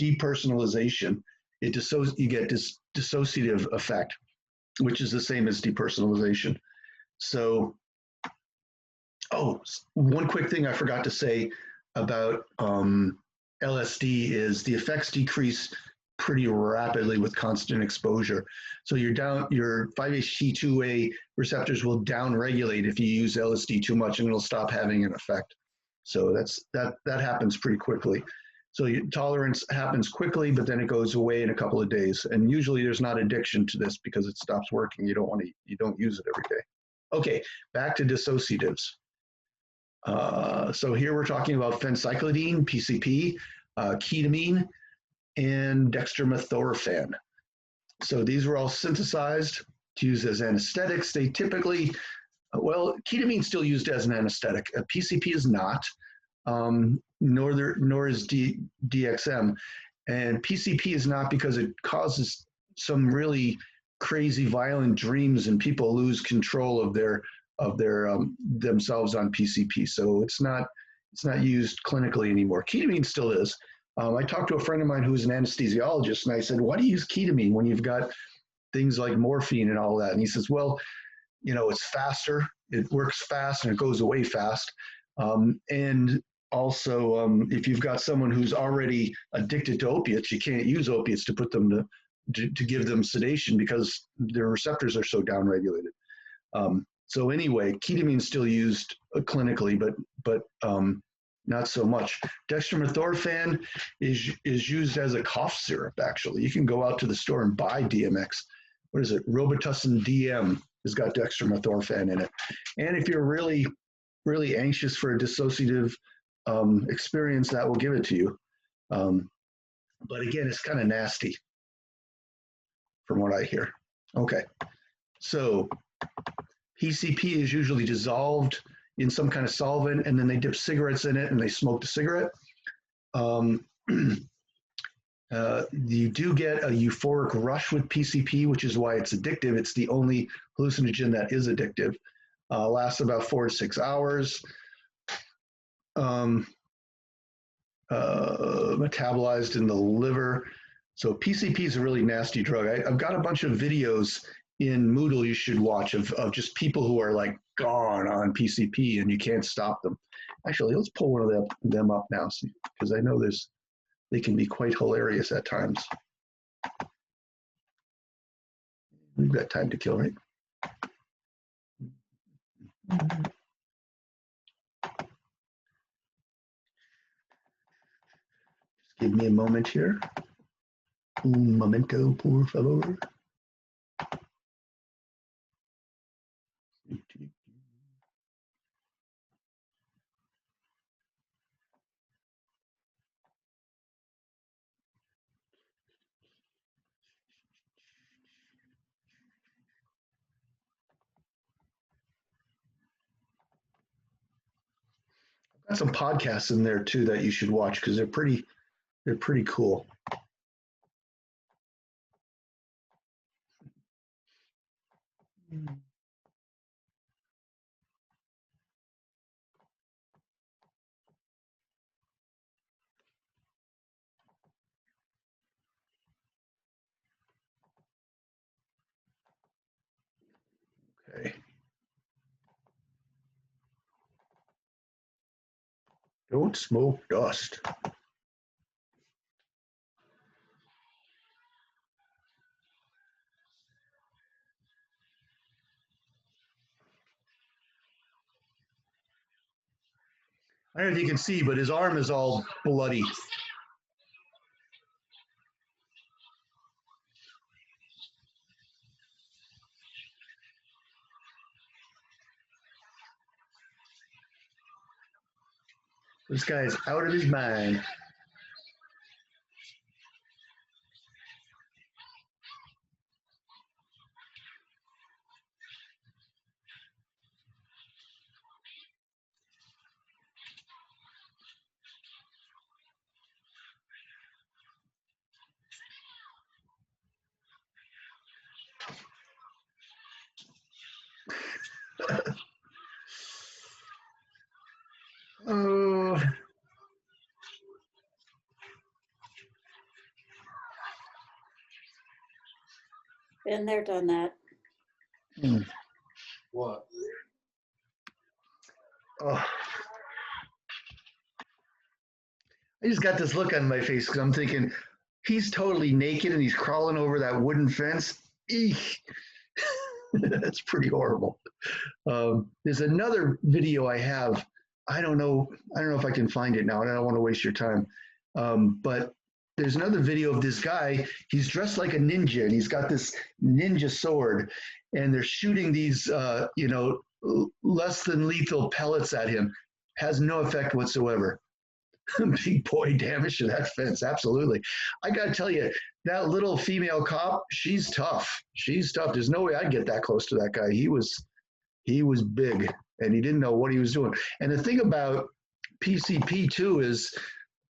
depersonalization. You get this dissociative effect, which is the same as depersonalization. So, one quick thing I forgot to say about LSD is the effects decrease pretty rapidly with constant exposure. So your 5-HT2A receptors will downregulate if you use LSD too much, and it'll stop having an effect. So that happens pretty quickly. So your tolerance happens quickly, but then it goes away in a couple of days. And usually there's not addiction to this because it stops working. You don't use it every day. Okay, back to dissociatives. So here we're talking about phencyclidine, PCP, ketamine, and dextromethorphan. So these were all synthesized to use as anesthetics. They typically, ketamine is still used as an anesthetic. PCP is not, nor is DXM. And PCP is not because it causes some really crazy violent dreams and people lose control of their themselves on PCP. So it's not used clinically anymore. Ketamine still is. I talked to a friend of mine who's an anesthesiologist, and I said, why do you use ketamine when you've got things like morphine and all that? And he says, well, it's faster, it works fast, and it goes away fast. And also, if you've got someone who's already addicted to opiates, you can't use opiates to put them to give them sedation because their receptors are so downregulated. So anyway, ketamine is still used clinically, but not so much. Dextromethorphan is used as a cough syrup, actually. You can go out to the store and buy DMX. What is it? Robitussin DM has got dextromethorphan in it. And if you're really, really anxious for a dissociative experience, that will give it to you. But again, it's kind of nasty from what I hear. Okay, so PCP is usually dissolved in some kind of solvent, and then they dip cigarettes in it and they smoke the cigarette. You do get a euphoric rush with PCP, which is why it's addictive. It's the only hallucinogen that is addictive. Lasts about 4 to 6 hours. Metabolized in the liver. So PCP is a really nasty drug. I've got a bunch of videos in Moodle you should watch of just people who are like gone on PCP and you can't stop them. Actually, let's pull one of them up now because I know they can be quite hilarious at times. We've got time to kill, right? Just give me a moment here. Un momento, por favor. Got some podcasts in there too that you should watch because they're pretty cool. Don't smoke dust. I don't know if you can see, but his arm is all bloody. This guy is out of his mind. Oh, Been there, done that. What? oh. I just got this look on my face because I'm thinking he's totally naked and he's crawling over that wooden fence. Eek. That's pretty horrible. There's another video I have. I don't know if I can find it now, and I don't want to waste your time. But there's another video of this guy. He's dressed like a ninja, and he's got this ninja sword, and they're shooting these, less than lethal pellets at him. Has no effect whatsoever. Big boy damage to that fence, absolutely. I got to tell you, that little female cop, she's tough. She's tough. There's no way I'd get that close to that guy. He was big, and he didn't know what he was doing. And the thing about PCP too is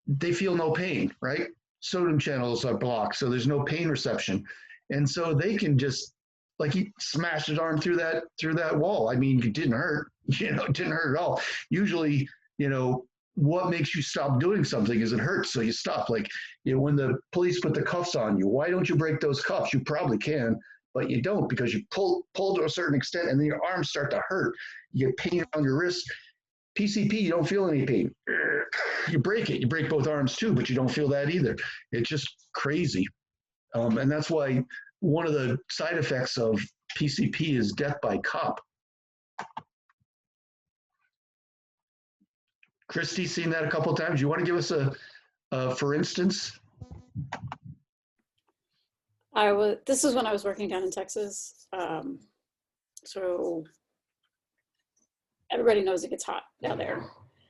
they feel no pain, right? Sodium channels are blocked, so there's no pain reception, and so they can just, like, he smashed his arm through that wall. I mean, it didn't hurt. It didn't hurt at all. Usually, what makes you stop doing something is it hurts, so you stop. Like, when the police put the cuffs on you, why don't you break those cuffs? You probably can, but you don't, because you pull to a certain extent, and then your arms start to hurt. You get pain on your wrist. PCP, you don't feel any pain. You break it. You break both arms too, but you don't feel that either. It's just crazy. And that's why one of the side effects of PCP is death by cop. Christy's seen that a couple of times. You want to give us a for instance? This is when I was working down in Texas. So everybody knows it gets hot down there.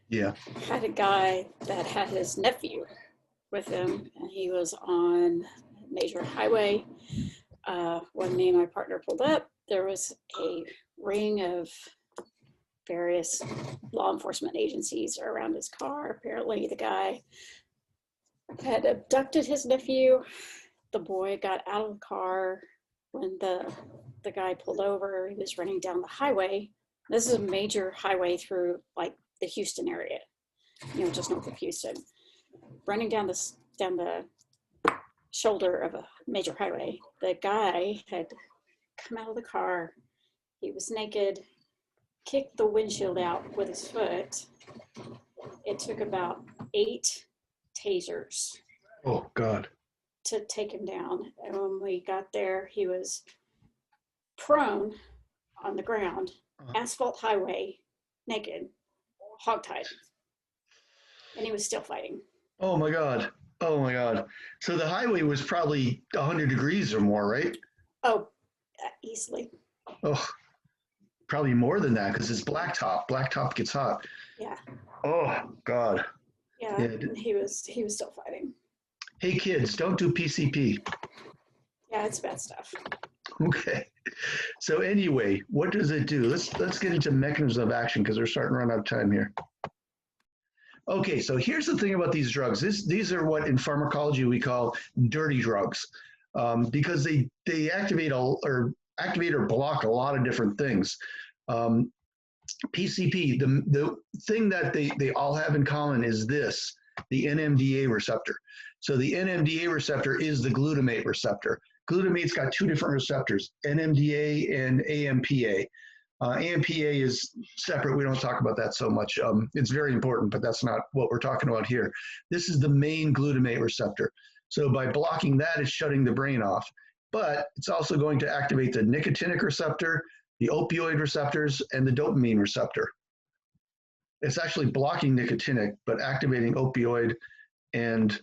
Yeah. Had a guy that had his nephew with him, and he was on a major highway. When me and my partner pulled up, there was a ring of various law enforcement agencies around his car. Apparently the guy had abducted his nephew. The boy got out of the car when the guy pulled over. He was running down the highway. This is a major highway through, like, the Houston area, just north of Houston. Running down the shoulder of a major highway. The guy had come out of the car. He was naked, kicked the windshield out with his foot. It took about 8 tasers. Oh, God. To take him down. And when we got there, he was prone on the ground, asphalt highway, naked, hogtied. And he was still fighting. Oh, my God. Oh, my God. So the highway was probably 100 degrees or more, right? Oh, easily. Oh, probably more than that, because it's blacktop. Blacktop gets hot. Yeah. Oh, God. Yeah, and he was still fighting. Hey, kids, don't do PCP. Yeah, it's bad stuff. Okay. So anyway, what does it do? Let's get into mechanisms of action, because we're starting to run out of time here. Okay, so here's the thing about these drugs. These are what in pharmacology we call dirty drugs, because they activate or block a lot of different things. PCP, the thing that they all have in common is this: the NMDA receptor. So the NMDA receptor is the glutamate receptor. Glutamate's got 2 different receptors, NMDA and AMPA. AMPA is separate. We don't talk about that so much. It's very important, but that's not what we're talking about here. This is the main glutamate receptor. So by blocking that, it's shutting the brain off. But it's also going to activate the nicotinic receptor, the opioid receptors, and the dopamine receptor. It's actually blocking nicotinic, but activating opioid and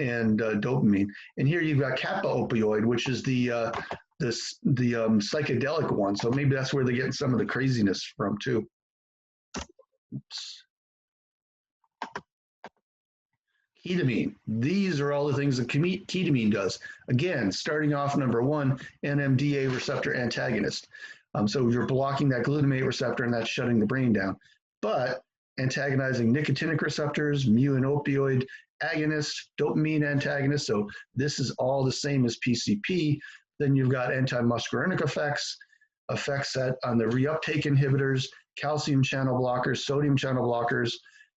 dopamine. And here you've got kappa opioid, which is the psychedelic one. So maybe that's where they're getting some of the craziness from too. Oops. Ketamine. These are all the things that ketamine does. Again, starting off number one, NMDA receptor antagonist. So you're blocking that glutamate receptor and that's shutting the brain down. But antagonizing nicotinic receptors, mu and opioid agonist, dopamine antagonist. So this is all the same as PCP. Then you've got antimuscarinic effects on the reuptake inhibitors, calcium channel blockers, sodium channel blockers,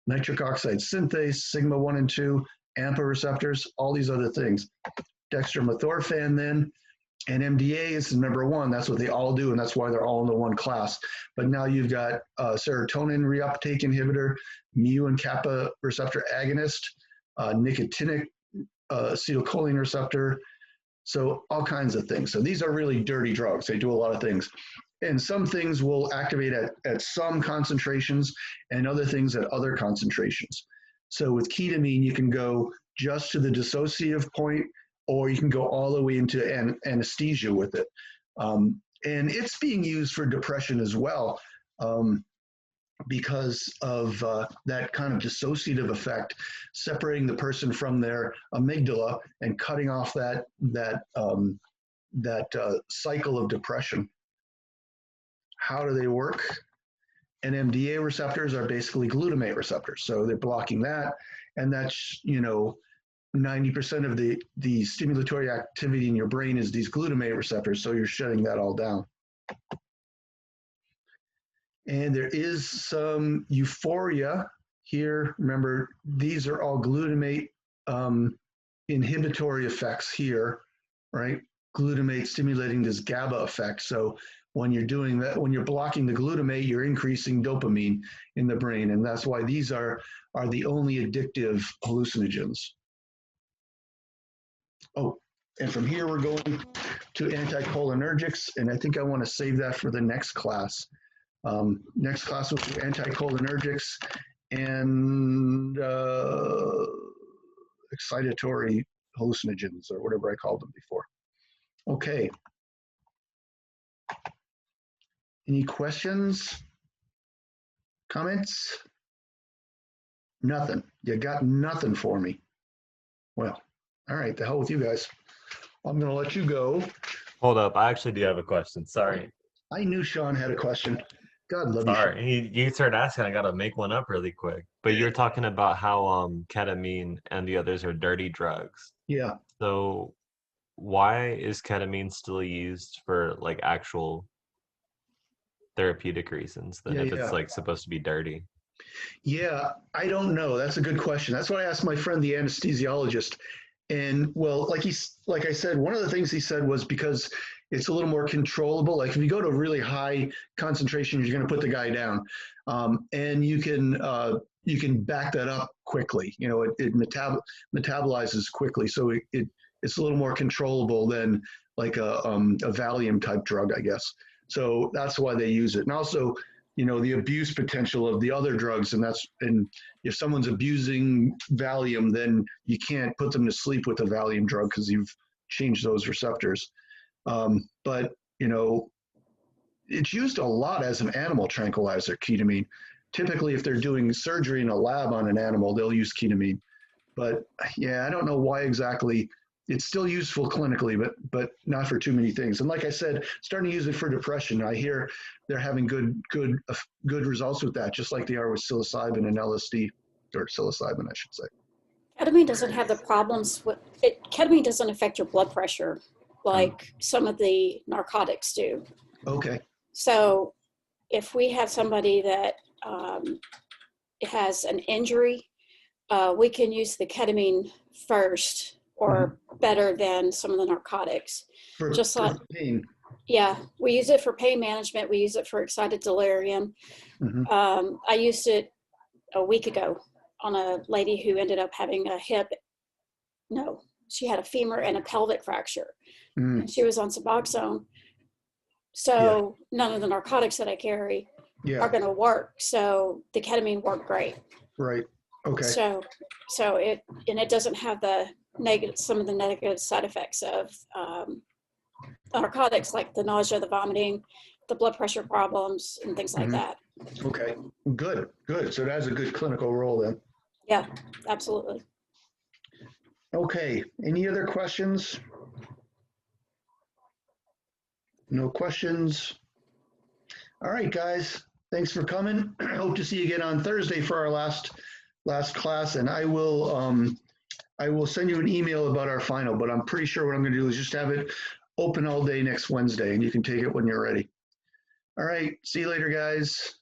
nitric oxide synthase, sigma 1 and 2, AMPA receptors, all these other things. Dextromethorphan then, and MDA is number one. That's what they all do, and that's why they're all in the one class. But now you've got serotonin reuptake inhibitor, mu and kappa receptor agonist, nicotinic acetylcholine receptor, so all kinds of things. So these are really dirty drugs. They do a lot of things. And some things will activate at some concentrations and other things at other concentrations. So with ketamine, you can go just to the dissociative point, or you can go all the way into anesthesia with it. And it's being used for depression as well, because of that kind of dissociative effect, separating the person from their amygdala and cutting off that cycle of depression. How do they work? NMDA receptors are basically glutamate receptors. So they're blocking that, and that's, 90% of the stimulatory activity in your brain is these glutamate receptors, so you're shutting that all down. And there is some euphoria here. Remember, these are all glutamate inhibitory effects here, right? Glutamate stimulating this GABA effect. So when you're doing that, when you're blocking the glutamate, you're increasing dopamine in the brain. And that's why these are the only addictive hallucinogens. Oh, and from here we're going to anticholinergics. And I think I want to save that for the next class. Next class will be anticholinergics and excitatory hallucinogens, or whatever I called them before. Okay. Any questions? Comments? Nothing. You got nothing for me. Well, all right, the hell with you guys. I'm going to let you go. Hold up. I actually do have a question. Sorry. I knew Sean had a question. God love you. Sorry. You started asking. I got to make one up really quick. But you're talking about how ketamine and the others are dirty drugs. Yeah. So why is ketamine still used for like actual therapeutic reasons then if it's like supposed to be dirty? Yeah, I don't know. That's a good question. That's what I asked my friend, the anesthesiologist. And well, like I said, one of the things he said was because it's a little more controllable. Like if you go to really high concentrations, you're going to put the guy down, and you can back that up quickly. It metabolizes quickly, so it's a little more controllable than like a Valium type drug, I guess. So that's why they use it. And also, the abuse potential of the other drugs, and if someone's abusing Valium, then you can't put them to sleep with a Valium drug because you've changed those receptors. But it's used a lot as an animal tranquilizer, ketamine. Typically, if they're doing surgery in a lab on an animal, they'll use ketamine. But yeah, I don't know why exactly. It's still useful clinically, but not for too many things. And like I said, starting to use it for depression. I hear they're having good results with that, just like they are with psilocybin and LSD, or psilocybin, I should say. Ketamine doesn't have the problems with it. Ketamine doesn't affect your blood pressure like some of the narcotics do. Okay. So if we have somebody that has an injury, we can use the ketamine first, or better than some of the narcotics. For like pain. Yeah, we use it for pain management. We use it for excited delirium. Mhm. I used it a week ago on a lady who ended up having a no, she had a femur and a pelvic fracture. Mm, And she was on Suboxone. So none of the narcotics that I carry are yeah, going to work. So the ketamine worked great. right. Okay. So it doesn't have some of the negative side effects of narcotics, like the nausea, the vomiting, the blood pressure problems, and things like Mhm. that. Okay. Good. Good. So it has a good clinical role then. Yeah, absolutely. Okay. Any other questions? No questions. All right, guys. Thanks for coming. Hope to see you again on Thursday for our last class, and I will send you an email about our final. But I'm pretty sure what I'm going to do is just have it open all day next Wednesday, and you can take it when you're ready. All right. See you later, guys.